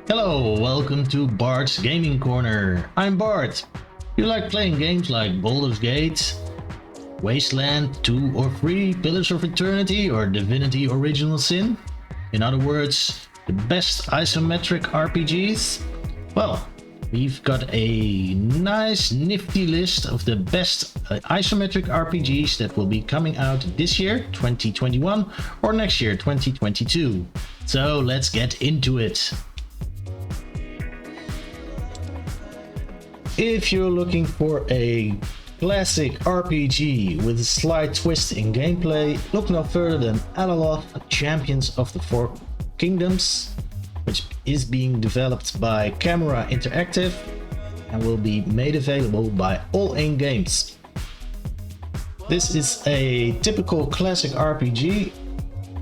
Hello, welcome to Bart's Gaming Corner. I'm Bart. You like playing games like Baldurs Gate, Wasteland 2 or 3, Pillars of Eternity or Divinity Original Sin? In other words, the best isometric RPGs? Well, we've got a nice nifty list of the best isometric RPGs that will be coming out this year, 2021, or next year, 2022. So let's get into it. If you're looking for a classic RPG with a slight twist in gameplay, look no further than Alaloth, Champions of the Four Kingdoms, which is being developed by Camera Interactive and will be made available by All In Games. This is a typical classic RPG,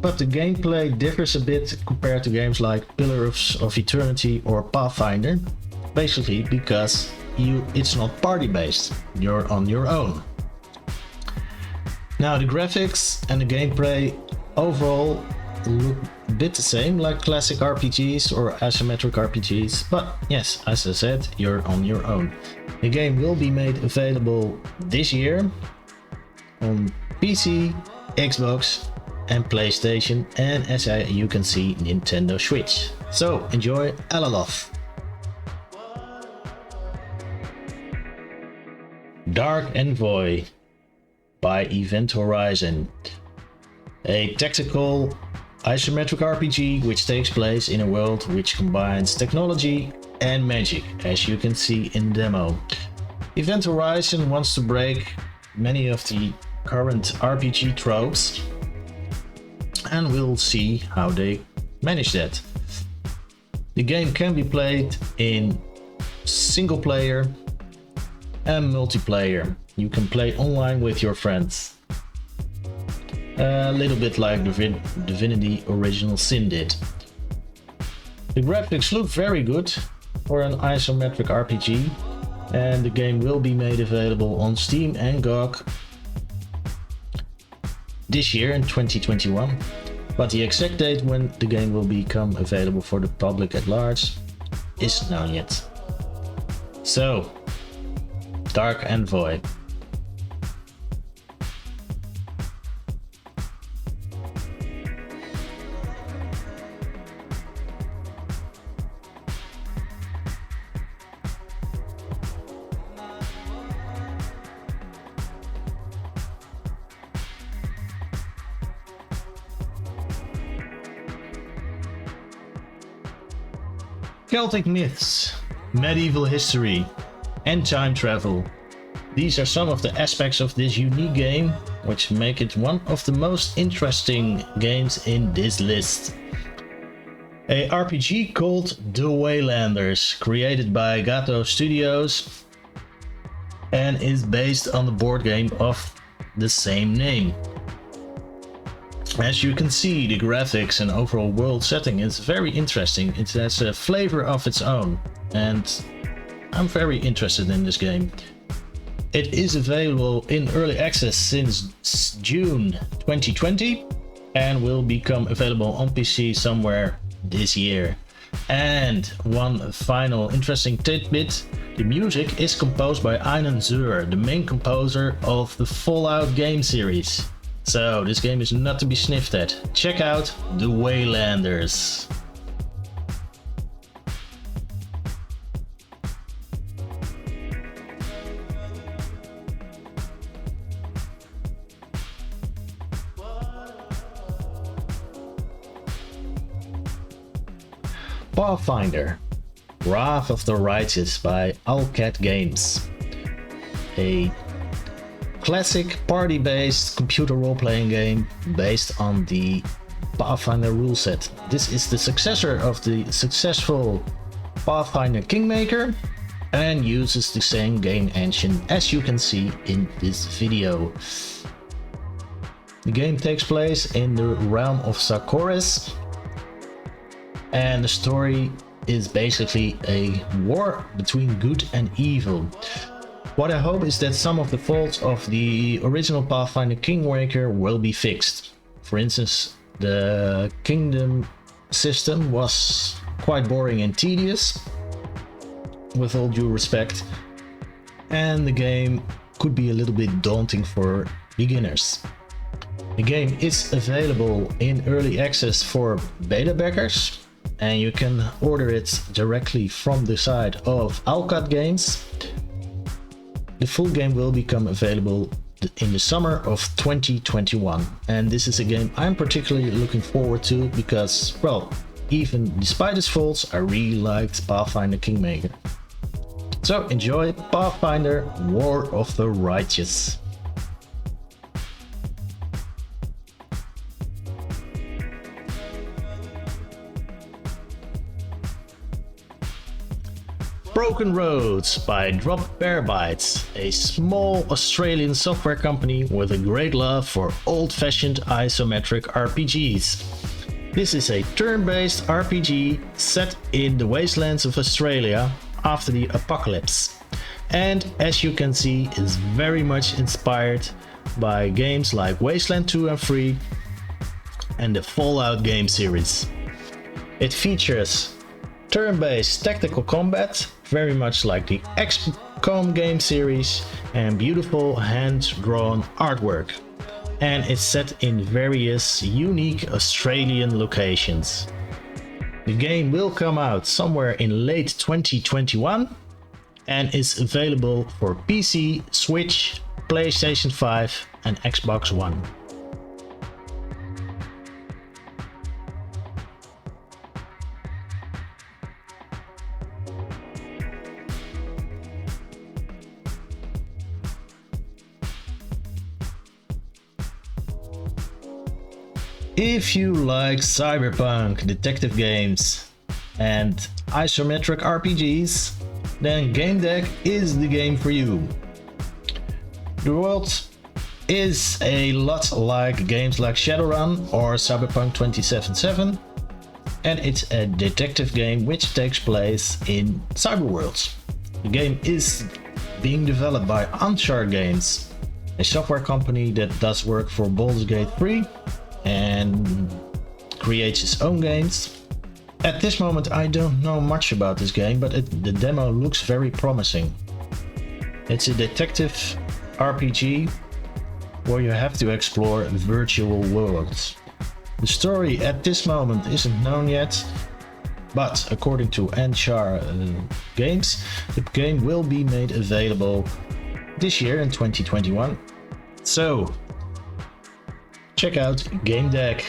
but the gameplay differs a bit compared to games like Pillars of Eternity or Pathfinder, basically because it's not party based, you're on your own. Now the graphics and the gameplay overall look a bit the same like classic RPGs or isometric RPGs, but yes, as I said, you're on your own. The game will be made available this year on PC, Xbox and PlayStation, and as you can see, Nintendo Switch. So enjoy Alaloth. Dark Envoy by Event Horizon, a tactical isometric RPG which takes place in a world which combines technology and magic, as you can see in the demo. Event Horizon wants to break many of the current RPG tropes, and we'll see how they manage that. The game can be played in single player and multiplayer. You can play online with your friends. A little bit like Divinity Original Sin did. The graphics look very good for an isometric RPG, and the game will be made available on Steam and GOG this year in 2021, but the exact date when the game will become available for the public at large isn't known yet. So, Dark Envoy. Celtic myths, medieval history, and time travel. These are some of the aspects of this unique game which make it one of the most interesting games in this list. A RPG called The Waylanders, created by Gato Studios and is based on the board game of the same name. As you can see, the graphics and overall world setting is very interesting. It has a flavor of its own, and I'm very interested in this game. It is available in early access since June 2020 and will become available on PC somewhere this year. And one final interesting tidbit: the music is composed by Einan Zur, the main composer of the Fallout game series. So this game is not to be sniffed at. Check out The Waylanders. Pathfinder, Wrath of the Rightuous by Alaloth Games. A classic party-based computer role-playing game based on the Pathfinder rule set. This is the successor of the successful Pathfinder Kingmaker and uses the same game engine as you can see in this video. The game takes place in the realm of Sarkoris, and the story is basically a war between good and evil. What I hope is that some of the faults of the original Pathfinder Kingmaker will be fixed. For instance, the kingdom system was quite boring and tedious, with all due respect, and the game could be a little bit daunting for beginners. The game is available in early access for beta backers, and you can order it directly from the site of Alaloth Games. The full game will become available in the summer of 2021, and this is a game I'm particularly looking forward to because, well, even despite its faults, I really liked Pathfinder Kingmaker. So enjoy Pathfinder War of the Righteous. Broken Roads by Drop Bear Bites, a small Australian software company with a great love for old-fashioned isometric RPGs. This is a turn-based RPG set in the wastelands of Australia after the apocalypse, and as you can see is very much inspired by games like Wasteland 2 and 3 and the Fallout game series. It features turn-based tactical combat, very much like the XCOM game series, and beautiful hand-drawn artwork. And it's set in various unique Australian locations. The game will come out somewhere in late 2021 and is available for PC, Switch, PlayStation 5 and Xbox One. If you like cyberpunk detective games and isometric RPGs, then Gamedec is the game for you. The world is a lot like games like Shadowrun or Cyberpunk 2077, and it's a detective game which takes place in cyberworlds. The game is being developed by Uncharted Games, a software company that does work for Baldurs Gate 3 and creates its own games. At this moment I don't know much about this game, but the demo looks very promising. It's a detective RPG where you have to explore virtual worlds. The story at this moment isn't known yet, but according to Uncharted Games, the game will be made available this year in 2021. So check out Gamedec.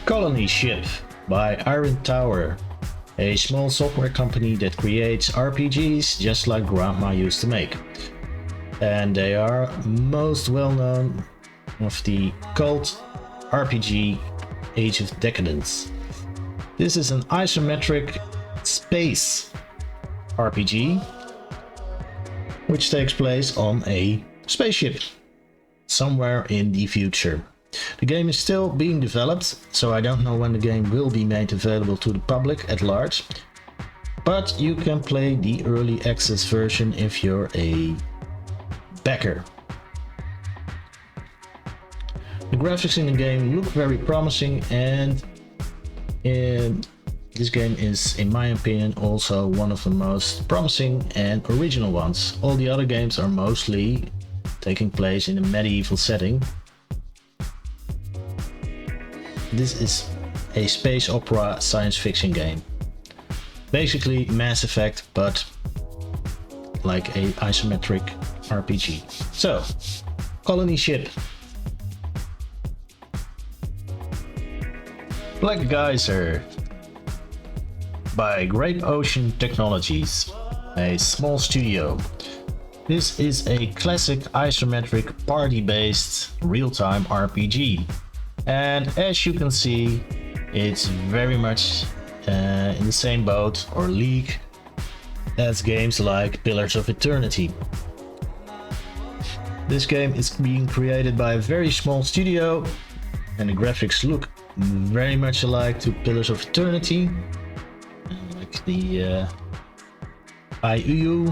Colony Ship by Iron Tower, a small software company that creates RPGs just like Grandma used to make. And they are most well known of the cult RPG Age of Decadence. This is an isometric space RPG which takes place on a spaceship somewhere in the future. The game is still being developed, so I don't know when the game will be made available to the public at large, but you can play the early access version if you're a striker. The graphics in the game look very promising, and this game is, in my opinion, also one of the most promising and original ones. All the other games are mostly taking place in a medieval setting. This is a space opera science fiction game. Basically Mass Effect, but like a isometric RPG. So, colony ship. Black Geyser by Great Ocean Technologies, a small studio. This is a classic isometric party-based real-time RPG. And as you can see, it's very much in the same boat or league as games like Pillars of Eternity. This game is being created by a very small studio, and the graphics look very much alike to Pillars of Eternity, like the IUU,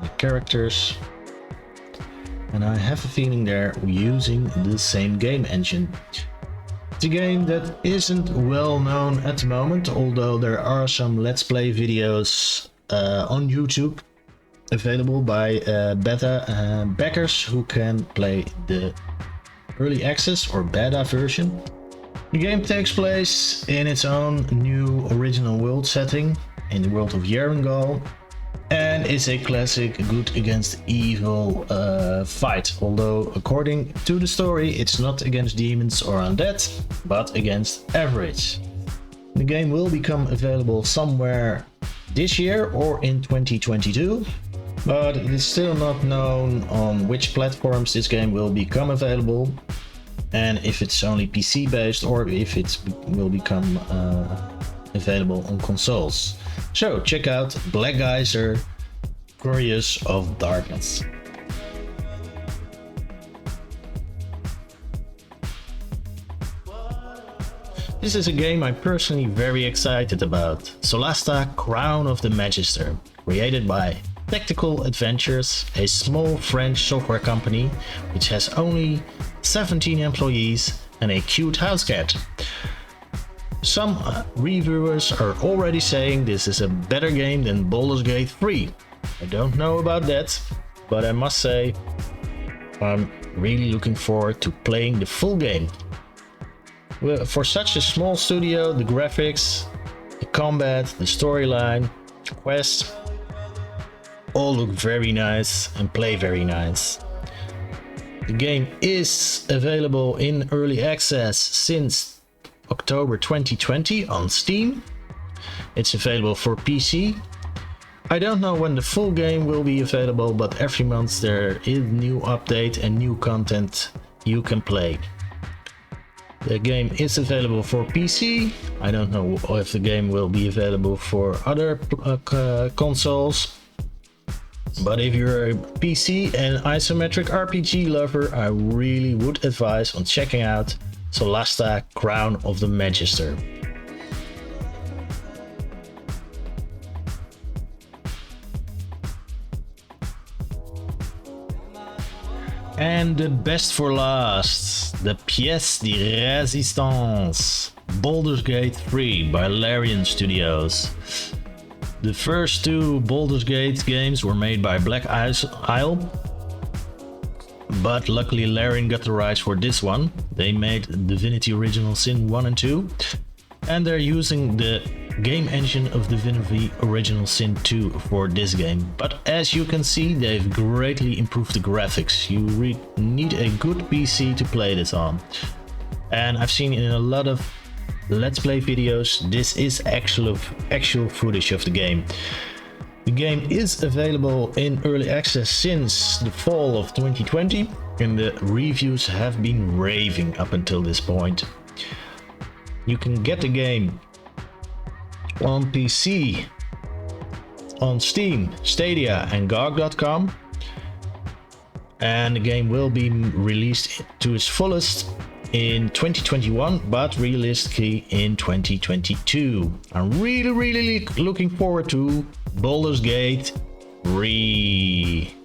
the characters, and I have a feeling they're using the same game engine. It's a game that isn't well known at the moment, although there are some Let's Play videos on YouTube available by beta backers who can play the early access or beta version. The game takes place in its own new original world setting, in the world of Yarangol, and is a classic good against evil fight, although according to the story it's not against demons or undead, but against average. The game will become available somewhere this year or in 2022, but it is still not known on which platforms this game will become available, and if it's only PC based or if it will become available on consoles. So check out Black Geyser, Couriers of Darkness. This is a game I'm personally very excited about. Solasta, Crown of the Magister, created by Tactical Adventures, a small French software company which has only 17 employees and a cute house cat. Some reviewers are already saying this is a better game than Baldurs Gate 3. I don't know about that, but I must say I'm really looking forward to playing the full game. For such a small studio, the graphics, the combat, the storyline, the quest all look very nice and play very nice. The game is available in early access since October 2020 on Steam. It's available for PC. I don't know when the full game will be available, but every month there is new update and new content you can play. The game is available for PC. I don't know if the game will be available for other consoles. But if you're a PC and isometric RPG lover, I really would advise on checking out Solasta, Crown of the Magister. And the best for last, the pièce de résistance, Baldurs Gate 3 by Larian Studios. The first two Baldurs Gate games were made by Black Isle, but luckily Larian got the rights for this one. They made Divinity Original Sin 1 and 2, and they're using the game engine of Divinity Original Sin 2 for this game. But as you can see, they've greatly improved the graphics. You need a good PC to play this on. And I've seen in a lot of Let's Play videos, this is actual footage of the game. The game is available in early access since the fall of 2020, and the reviews have been raving up until this point. You can get the game on PC, on Steam, Stadia and GOG.com, and the game will be released to its fullest in 2021, but realistically in 2022. I'm really looking forward to Baldur's Gate 3.